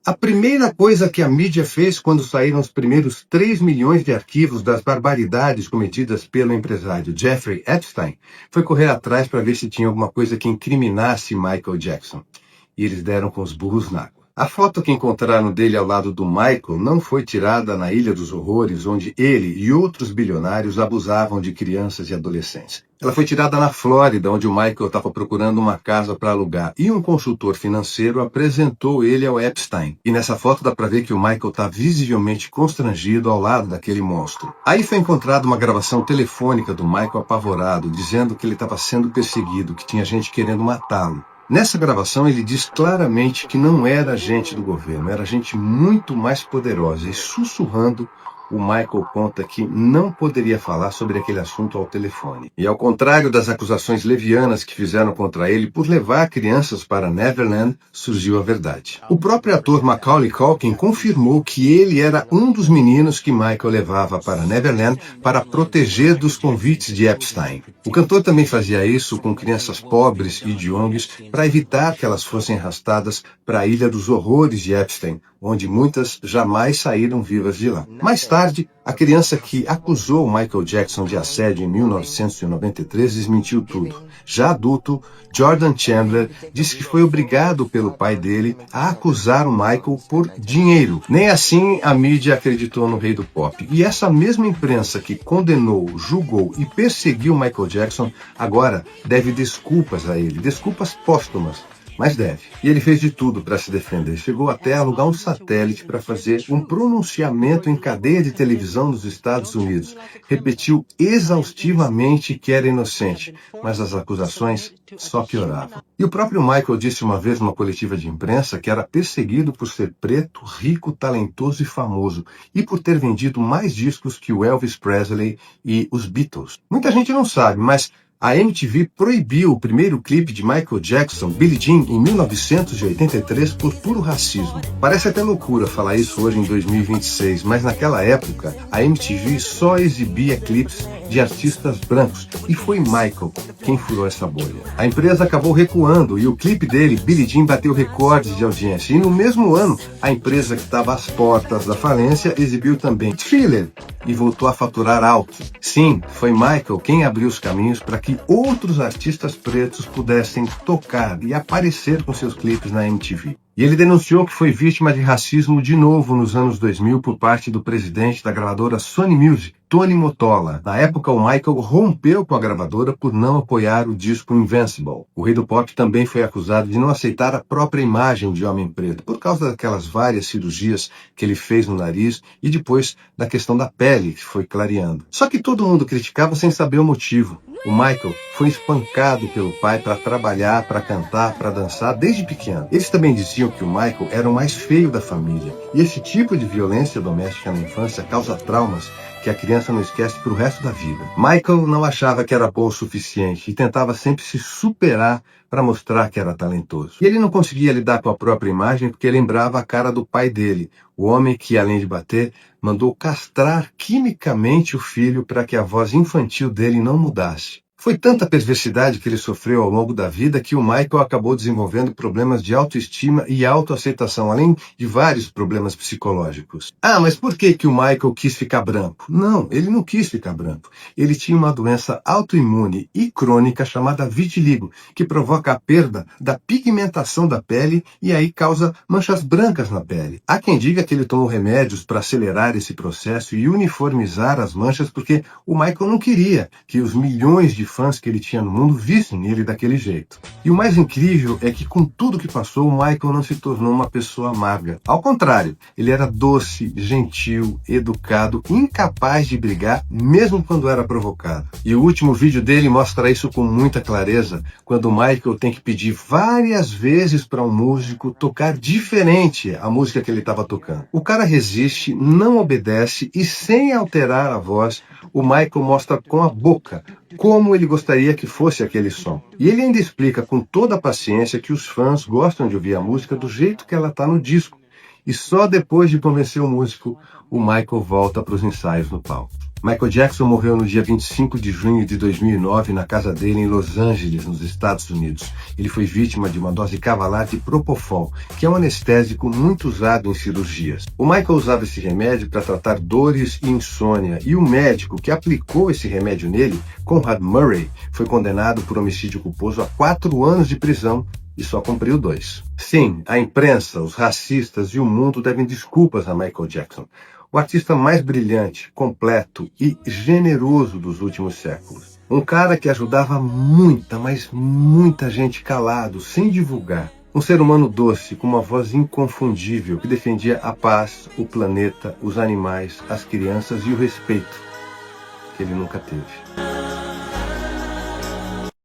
A primeira coisa que a mídia fez quando saíram os primeiros 3 milhões de arquivos das barbaridades cometidas pelo empresário Jeffrey Epstein foi correr atrás para ver se tinha alguma coisa que incriminasse Michael Jackson. E eles deram com os burros na água. A foto que encontraram dele ao lado do Michael não foi tirada na Ilha dos Horrores, onde ele e outros bilionários abusavam de crianças e adolescentes. Ela foi tirada na Flórida, onde o Michael estava procurando uma casa para alugar, e um consultor financeiro apresentou ele ao Epstein. E nessa foto dá para ver que o Michael está visivelmente constrangido ao lado daquele monstro. Aí foi encontrada uma gravação telefônica do Michael apavorado, dizendo que ele estava sendo perseguido, que tinha gente querendo matá-lo. Nessa gravação ele diz claramente que não era gente do governo, era gente muito mais poderosa, e sussurrando, o Michael conta que não poderia falar sobre aquele assunto ao telefone. E ao contrário das acusações levianas que fizeram contra ele por levar crianças para Neverland, surgiu a verdade. O próprio ator Macaulay Culkin confirmou que ele era um dos meninos que Michael levava para Neverland para proteger dos convites de Epstein. O cantor também fazia isso com crianças pobres e de ONGs para evitar que elas fossem arrastadas para a Ilha dos Horrores de Epstein, onde muitas jamais saíram vivas de lá. Mais tarde, a criança que acusou Michael Jackson de assédio em 1993 desmentiu tudo. Já adulto, Jordan Chandler disse que foi obrigado pelo pai dele a acusar o Michael por dinheiro. Nem assim a mídia acreditou no rei do pop. E essa mesma imprensa que condenou, julgou e perseguiu Michael Jackson agora deve desculpas a ele, desculpas póstumas. Mas deve. E ele fez de tudo para se defender. Chegou até a alugar um satélite para fazer um pronunciamento em cadeia de televisão nos Estados Unidos. Repetiu exaustivamente que era inocente, mas as acusações só pioravam. E o próprio Michael disse uma vez numa coletiva de imprensa que era perseguido por ser preto, rico, talentoso e famoso, e por ter vendido mais discos que o Elvis Presley e os Beatles. Muita gente não sabe, mas a MTV proibiu o primeiro clipe de Michael Jackson, Billie Jean, em 1983 por puro racismo. Parece até loucura falar isso hoje em 2026, mas naquela época a MTV só exibia clipes de artistas brancos e foi Michael quem furou essa bolha. A empresa acabou recuando e o clipe dele, Billie Jean, bateu recordes de audiência. E no mesmo ano, a empresa que estava às portas da falência exibiu também Thriller e voltou a faturar alto. Sim, foi Michael quem abriu os caminhos para que outros artistas pretos pudessem tocar e aparecer com seus clipes na MTV. E ele denunciou que foi vítima de racismo de novo nos anos 2000 por parte do presidente da gravadora Sony Music, Tony Mottola. Na época, o Michael rompeu com a gravadora por não apoiar o disco Invincible. O rei do pop também foi acusado de não aceitar a própria imagem de homem preto, por causa daquelas várias cirurgias que ele fez no nariz e depois da questão da pele, que foi clareando. Só que todo mundo criticava sem saber o motivo. O Michael foi espancado pelo pai para trabalhar, para cantar, para dançar desde pequeno. Eles também diziam que o Michael era o mais feio da família. E esse tipo de violência doméstica na infância causa traumas que a criança não esquece para o resto da vida. Michael não achava que era bom o suficiente e tentava sempre se superar para mostrar que era talentoso. E ele não conseguia lidar com a própria imagem porque lembrava a cara do pai dele, o homem que, além de bater, mandou castrar quimicamente o filho para que a voz infantil dele não mudasse. Foi tanta perversidade que ele sofreu ao longo da vida que o Michael acabou desenvolvendo problemas de autoestima e autoaceitação, além de vários problemas psicológicos. Ah, mas por que o Michael quis ficar branco? Não, ele não quis ficar branco. Ele tinha uma doença autoimune e crônica chamada vitiligo, que provoca a perda da pigmentação da pele e aí causa manchas brancas na pele. Há quem diga que ele tomou remédios para acelerar esse processo e uniformizar as manchas porque o Michael não queria que os milhões de fãs que ele tinha no mundo vissem ele daquele jeito. E o mais incrível é que com tudo que passou, o Michael não se tornou uma pessoa amarga. Ao contrário, ele era doce, gentil, educado, incapaz de brigar, mesmo quando era provocado. E o último vídeo dele mostra isso com muita clareza, quando o Michael tem que pedir várias vezes para um músico tocar diferente a música que ele estava tocando. O cara resiste, não obedece e, sem alterar a voz, o Michael mostra com a boca como ele gostaria que fosse aquele som. E ele ainda explica com toda a paciência que os fãs gostam de ouvir a música do jeito que ela está no disco. E só depois de convencer o músico, o Michael volta para os ensaios no palco. Michael Jackson morreu no dia 25 de junho de 2009 na casa dele em Los Angeles, nos Estados Unidos. Ele foi vítima de uma dose cavalar de Propofol, que é um anestésico muito usado em cirurgias. O Michael usava esse remédio para tratar dores e insônia, e o médico que aplicou esse remédio nele, Conrad Murray, foi condenado por homicídio culposo a 4 anos de prisão e só cumpriu 2. Sim, a imprensa, os racistas e o mundo devem desculpas a Michael Jackson, o artista mais brilhante, completo e generoso dos últimos séculos. Um cara que ajudava muita, mas muita gente calado, sem divulgar. Um ser humano doce, com uma voz inconfundível, que defendia a paz, o planeta, os animais, as crianças e o respeito que ele nunca teve.